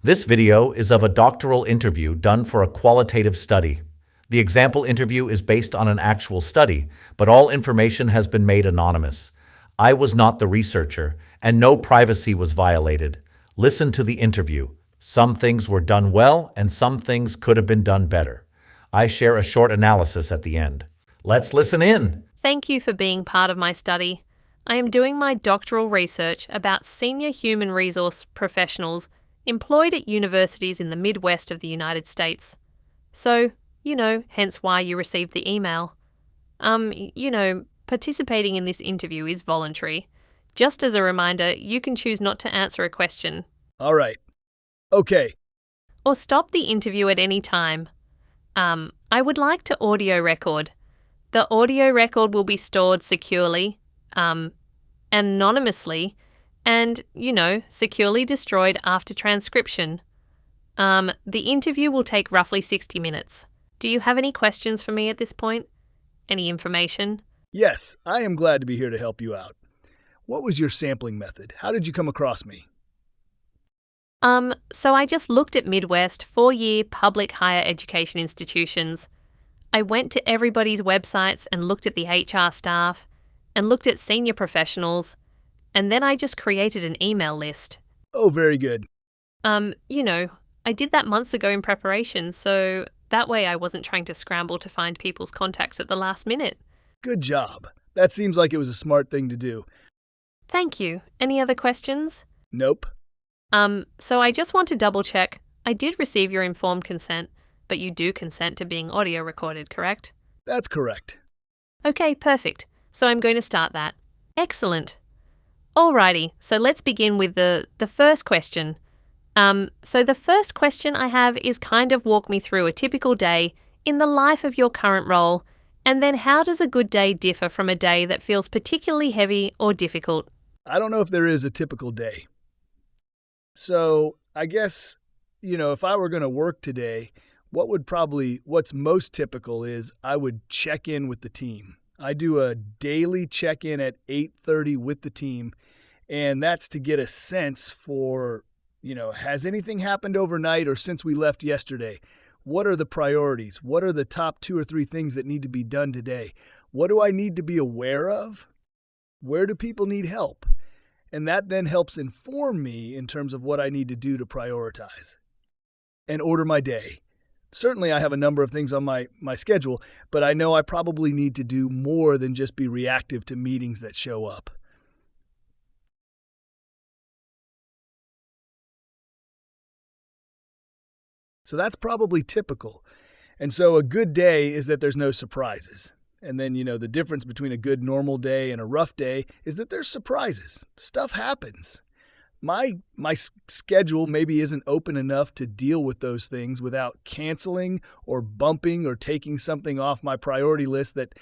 This video is of a doctoral interview done for a qualitative study. The example interview is based on an actual study, but all information has been made anonymous. I was not the researcher, and no privacy was violated. Listen to the interview. Some things were done well, and some things could have been done better. I share a short analysis at the end. Let's listen in. Thank you for being part of my study. I am doing my doctoral research about senior human resource professionals employed at universities in the Midwest of the United States. So, hence why you received the email. Participating in this interview is voluntary. Just as a reminder, you can choose not to answer a question. All right. Okay. Or stop the interview at any time. I would like to audio record. The audio record will be stored securely, anonymously, and, securely destroyed after transcription. The interview will take roughly 60 minutes. Do you have any questions for me at this point? Any information? Yes, I am glad to be here to help you out. What was your sampling method? How did you come across me? So I just looked at Midwest 4-year public higher education institutions. I went to everybody's websites and looked at the HR staff and looked at senior professionals, and then I just created an email list. Oh, very good. I did that months ago in preparation, so that way I wasn't trying to scramble to find people's contacts at the last minute. Good job. That seems like it was a smart thing to do. Thank you. Any other questions? Nope. So I just want to double check. I did receive your informed consent, but you do consent to being audio recorded, correct? That's correct. Okay, perfect. So I'm going to start that. Excellent. Alrighty, so let's begin with the first question. So the first question I have is kind of walk me through a typical day in the life of your current role, and then how does a good day differ from a day that feels particularly heavy or difficult? I don't know if there is a typical day. So I guess, if I were going to work today, what's most typical is I would check in with the team. I do a daily check-in at 8:30 with the team, and that's to get a sense for, has anything happened overnight or since we left yesterday? What are the priorities? What are the top 2 or 3 things that need to be done today? What do I need to be aware of? Where do people need help? And that then helps inform me in terms of what I need to do to prioritize and order my day. Certainly, I have a number of things on my schedule, but I know I probably need to do more than just be reactive to meetings that show up. So that's probably typical. And so a good day is that there's no surprises. And then, the difference between a good normal day and a rough day is that there's surprises. Stuff happens. My schedule maybe isn't open enough to deal with those things without canceling or bumping or taking something off my priority list that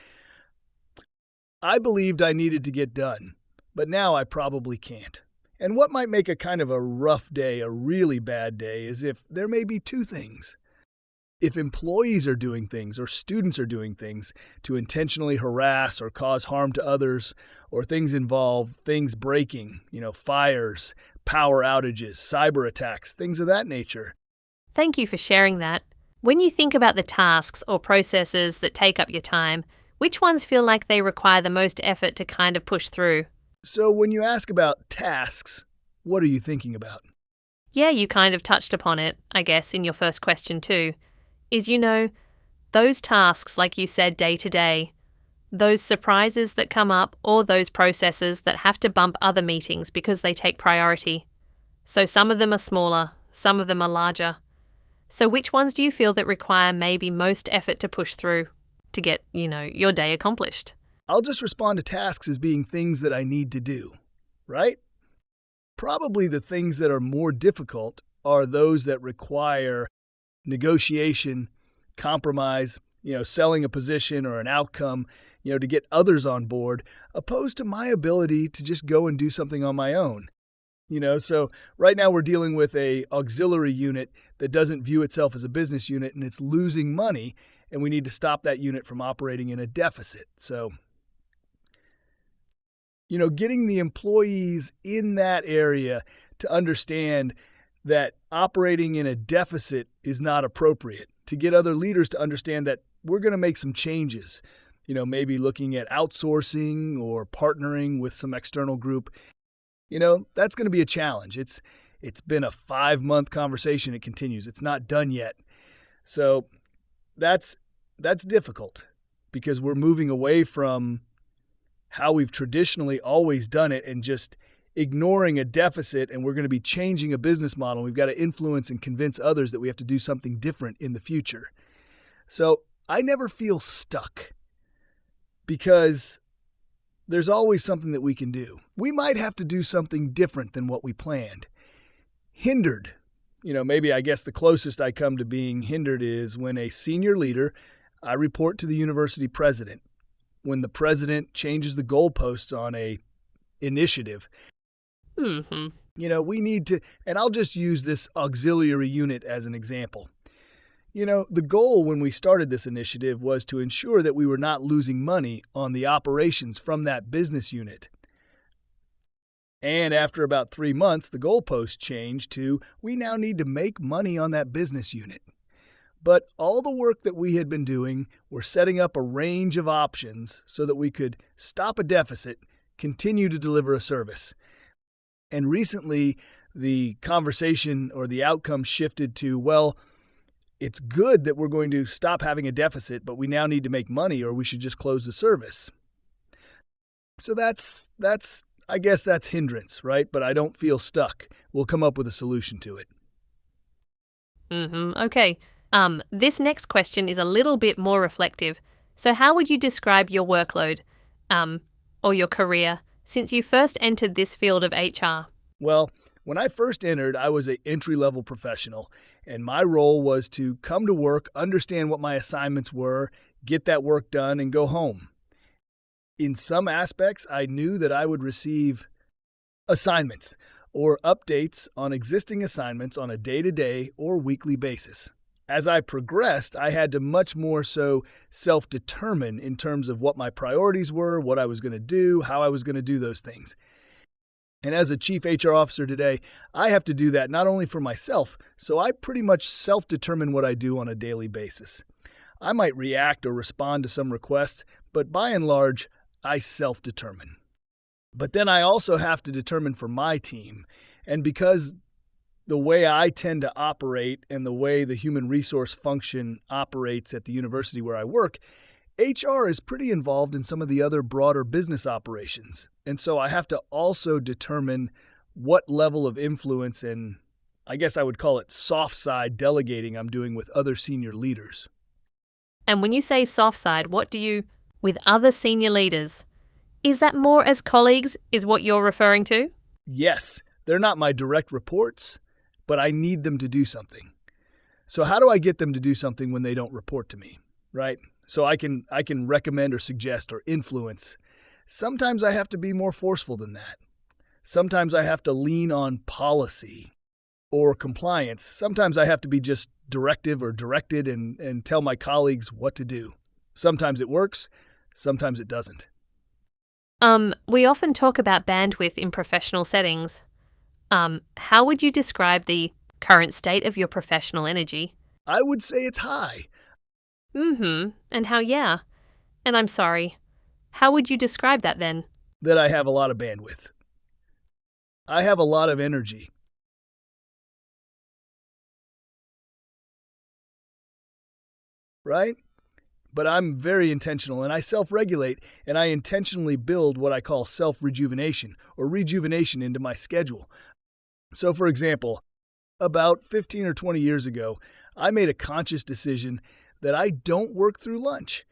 I believed I needed to get done, but now I probably can't. And what might make a kind of a rough day a really bad day is if there may be 2 things. If employees are doing things or students are doing things to intentionally harass or cause harm to others, or things involve things breaking, fires, power outages, cyber attacks, things of that nature. Thank you for sharing that. When you think about the tasks or processes that take up your time, which ones feel like they require the most effort to kind of push through? So when you ask about tasks, what are you thinking about? Yeah, you kind of touched upon it, I guess, in your first question too. Is, those tasks, like you said, day to day, those surprises that come up or those processes that have to bump other meetings because they take priority. So some of them are smaller, some of them are larger. So which ones do you feel that require maybe most effort to push through to get, your day accomplished? I'll just respond to tasks as being things that I need to do, right? Probably the things that are more difficult are those that require negotiation, compromise, selling a position or an outcome, to get others on board, opposed to my ability to just go and do something on my own. So right now we're dealing with a auxiliary unit that doesn't view itself as a business unit and it's losing money, and we need to stop that unit from operating in a deficit. So, getting the employees in that area to understand that operating in a deficit is not appropriate, to get other leaders to understand that we're going to make some changes. Maybe looking at outsourcing or partnering with some external group. That's going to be a challenge. It's been a 5-month conversation. It continues. It's not done yet. So that's difficult because we're moving away from how we've traditionally always done it and just ignoring a deficit, and we're going to be changing a business model. We've got to influence and convince others that we have to do something different in the future. So I never feel stuck because there's always something that we can do. We might have to do something different than what we planned. Hindered. Maybe I guess the closest I come to being hindered is when a senior leader, I report to the university president. When the president changes the goalposts on a initiative. We need to, and I'll just use this auxiliary unit as an example. The goal when we started this initiative was to ensure that we were not losing money on the operations from that business unit. And after about 3 months, the goalpost changed to we now need to make money on that business unit. But all the work that we had been doing were setting up a range of options so that we could stop a deficit, continue to deliver a service. And recently, the conversation or the outcome shifted to, well, it's good that we're going to stop having a deficit, but we now need to make money or we should just close the service. So I guess that's hindrance, right? But I don't feel stuck. We'll come up with a solution to it. Okay. This next question is a little bit more reflective. So how would you describe your workload, or your career, since you first entered this field of HR? Well, when I first entered, I was an entry-level professional, and my role was to come to work, understand what my assignments were, get that work done, and go home. In some aspects, I knew that I would receive assignments or updates on existing assignments on a day-to-day or weekly basis. As I progressed, I had to much more so self-determine in terms of what my priorities were, what I was going to do, how I was going to do those things. And as a chief HR officer today, I have to do that not only for myself, so I pretty much self-determine what I do on a daily basis. I might react or respond to some requests, but by and large, I self-determine. But then I also have to determine for my team, and because the way I tend to operate and the way the human resource function operates at the university where I work, HR is pretty involved in some of the other broader business operations. And so I have to also determine what level of influence and I guess I would call it soft side delegating I'm doing with other senior leaders. And when you say soft side, what do you, with other senior leaders, is that more as colleagues is what you're referring to? Yes, they're not my direct reports, but I need them to do something. So how do I get them to do something when they don't report to me, right? So I can recommend or suggest or influence. Sometimes I have to be more forceful than that. Sometimes I have to lean on policy or compliance. Sometimes I have to be just directive or directed and tell my colleagues what to do. Sometimes it works, sometimes it doesn't. We often talk about bandwidth in professional settings. How would you describe the current state of your professional energy? I would say it's high. And how, yeah. And I'm sorry. How would you describe that then? That I have a lot of bandwidth. I have a lot of energy. Right? But I'm very intentional and I self-regulate and I intentionally build what I call self-rejuvenation or rejuvenation into my schedule. So for example, about 15 or 20 years ago, I made a conscious decision that I don't work through lunch,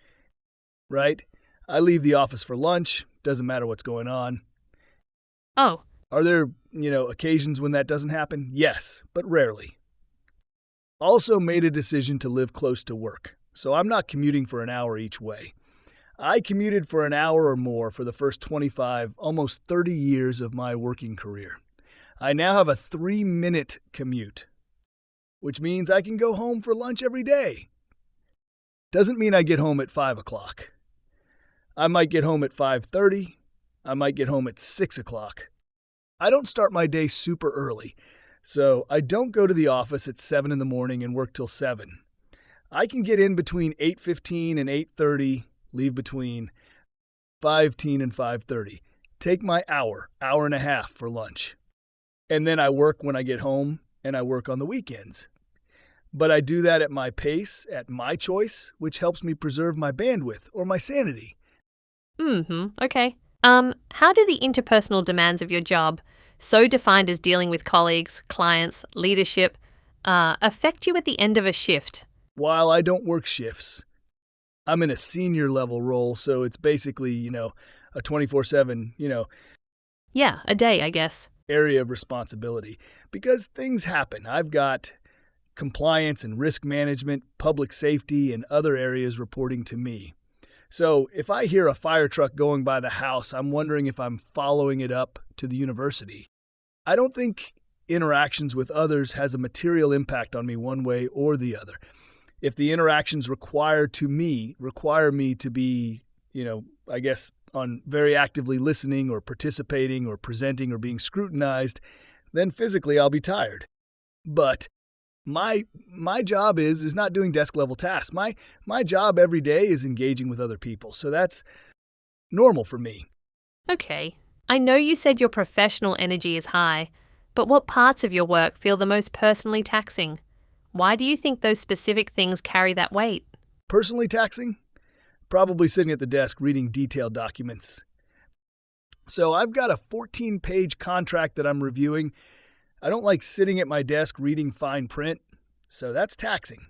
right? I leave the office for lunch, doesn't matter what's going on. Oh. Are there, occasions when that doesn't happen? Yes, but rarely. Also made a decision to live close to work, so I'm not commuting for an hour each way. I commuted for an hour or more for the first 25, almost 30 years of my working career. I now have a 3-minute commute, which means I can go home for lunch every day. Doesn't mean I get home at 5 o'clock. I might get home at 5:30. I might get home at 6 o'clock. I don't start my day super early. So I don't go to the office at 7 in the morning and work till 7. I can get in between 8:15 and 8:30, leave between 5:10 and 5:30. Take my hour and a half for lunch. And then I work when I get home and I work on the weekends. But I do that at my pace, at my choice, which helps me preserve my bandwidth or my sanity. Okay. How do the interpersonal demands of your job, so defined as dealing with colleagues, clients, leadership, affect you at the end of a shift? While I don't work shifts, I'm in a senior level role, so it's basically, a 24/7, Yeah, a day, I guess. area of responsibility because things happen. I've got compliance and risk management, public safety, and other areas reporting to me. So if I hear a fire truck going by the house, I'm wondering if I'm following it up to the university. I don't think interactions with others has a material impact on me one way or the other. If the interactions require me to be, I guess on very actively listening or participating or presenting or being scrutinized, then physically I'll be tired. But my job is not doing desk level tasks. My job every day is engaging with other people. So that's normal for me. Okay. I know you said your professional energy is high, but what parts of your work feel the most personally taxing? Why do you think those specific things carry that weight? Personally taxing? Probably sitting at the desk reading detailed documents. So I've got a 14-page contract that I'm reviewing. I don't like sitting at my desk reading fine print, so that's taxing.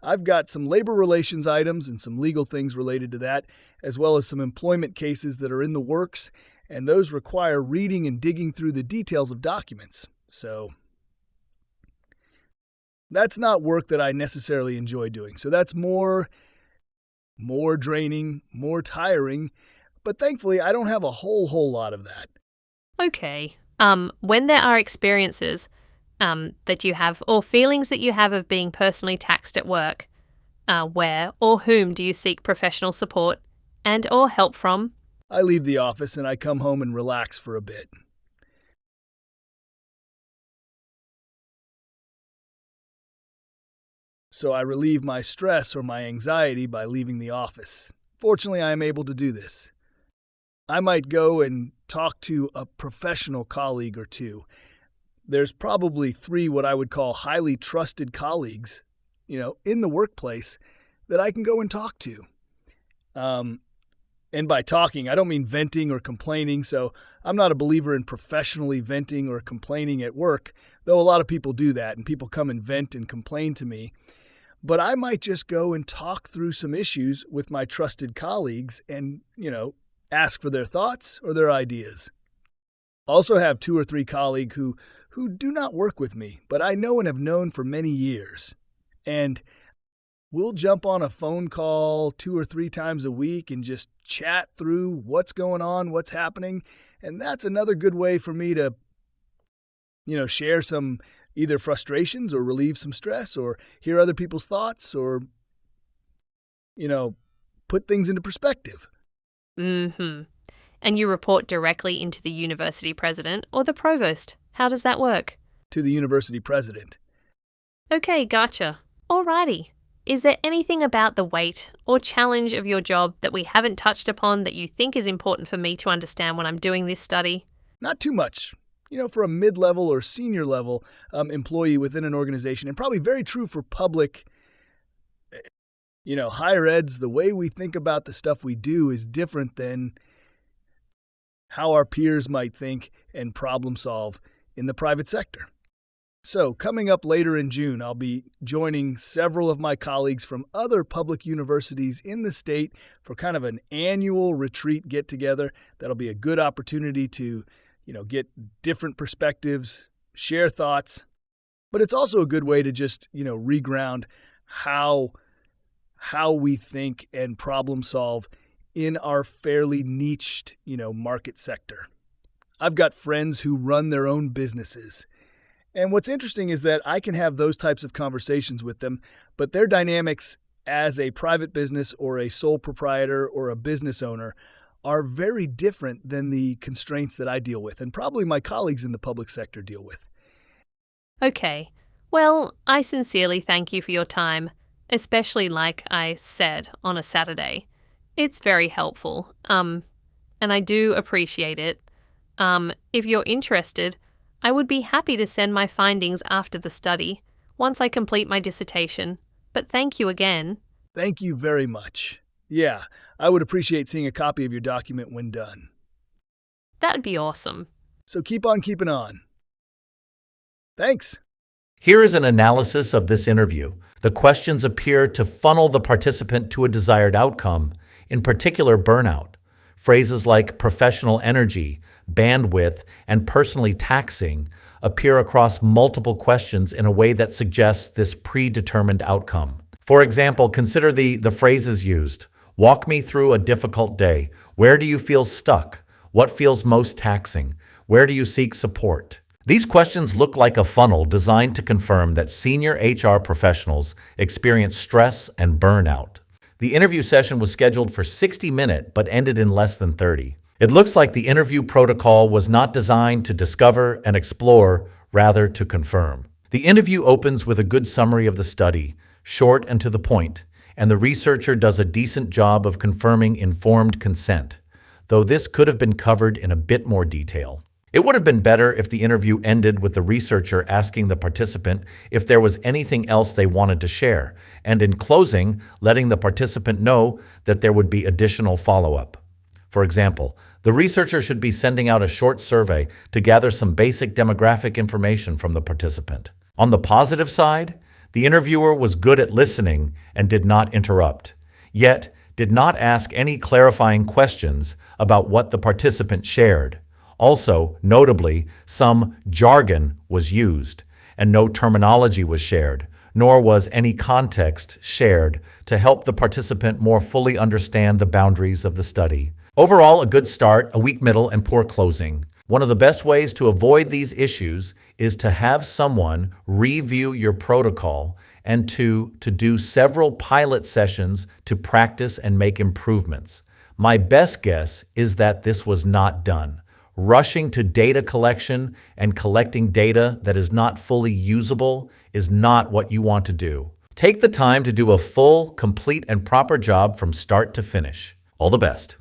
I've got some labor relations items and some legal things related to that, as well as some employment cases that are in the works, and those require reading and digging through the details of documents. So that's not work that I necessarily enjoy doing. So that's more draining, more tiring, but thankfully I don't have a whole lot of that. Okay. When there are experiences that you have or feelings that you have of being personally taxed at work, where or whom do you seek professional support and or help from? I leave the office and I come home and relax for a bit. So I relieve my stress or my anxiety by leaving the office. Fortunately, I am able to do this. I might go and talk to a professional colleague or two. There's probably 3 what I would call highly trusted colleagues, in the workplace that I can go and talk to. And by talking, I don't mean venting or complaining, so I'm not a believer in professionally venting or complaining at work, though a lot of people do that, and people come and vent and complain to me. But I might just go and talk through some issues with my trusted colleagues and, ask for their thoughts or their ideas. I also have 2 or 3 colleagues who do not work with me, but I know and have known for many years. And we'll jump on a phone call 2 or 3 times a week and just chat through what's going on, what's happening. And that's another good way for me to, share some either frustrations or relieve some stress or hear other people's thoughts or, put things into perspective. And you report directly into the university president or the provost. How does that work? To the university president. Okay, gotcha. Alrighty. Is there anything about the weight or challenge of your job that we haven't touched upon that you think is important for me to understand when I'm doing this study? Not too much. For a mid-level or senior level employee within an organization, and probably very true for public, higher eds, the way we think about the stuff we do is different than how our peers might think and problem solve in the private sector. So, coming up later in June, I'll be joining several of my colleagues from other public universities in the state for kind of an annual retreat get-together. That'll be a good opportunity to, get different perspectives, share thoughts, but it's also a good way to just, reground how we think and problem solve in our fairly niched, market sector. I've got friends who run their own businesses. And what's interesting is that I can have those types of conversations with them, but their dynamics as a private business or a sole proprietor or a business owner are very different than the constraints that I deal with and probably my colleagues in the public sector deal with. Okay. Well, I sincerely thank you for your time, especially like I said on a Saturday. It's very helpful. And I do appreciate it. If you're interested, I would be happy to send my findings after the study, once I complete my dissertation. But thank you again. Thank you very much. Yeah, I would appreciate seeing a copy of your document when done. That'd be awesome. So keep on keeping on. Thanks. Here is an analysis of this interview. The questions appear to funnel the participant to a desired outcome, in particular burnout. Phrases like professional energy, bandwidth, and personally taxing appear across multiple questions in a way that suggests this predetermined outcome. For example, consider the phrases used. Walk me through a difficult day. Where do you feel stuck? What feels most taxing? Where do you seek support? These questions look like a funnel designed to confirm that senior HR professionals experience stress and burnout. The interview session was scheduled for 60 minutes but ended in less than 30. It looks like the interview protocol was not designed to discover and explore, rather to confirm. The interview opens with a good summary of the study, short and to the point, and the researcher does a decent job of confirming informed consent, though this could have been covered in a bit more detail. It would have been better if the interview ended with the researcher asking the participant if there was anything else they wanted to share, and in closing, letting the participant know that there would be additional follow-up. For example, the researcher should be sending out a short survey to gather some basic demographic information from the participant. On the positive side, the interviewer was good at listening and did not interrupt, yet did not ask any clarifying questions about what the participant shared. Also, notably, some jargon was used, and no terminology was shared, nor was any context shared to help the participant more fully understand the boundaries of the study. Overall, a good start, a weak middle, and poor closing. One of the best ways to avoid these issues is to have someone review your protocol and to do several pilot sessions to practice and make improvements. My best guess is that this was not done. Rushing to data collection and collecting data that is not fully usable is not what you want to do. Take the time to do a full, complete, and proper job from start to finish. All the best.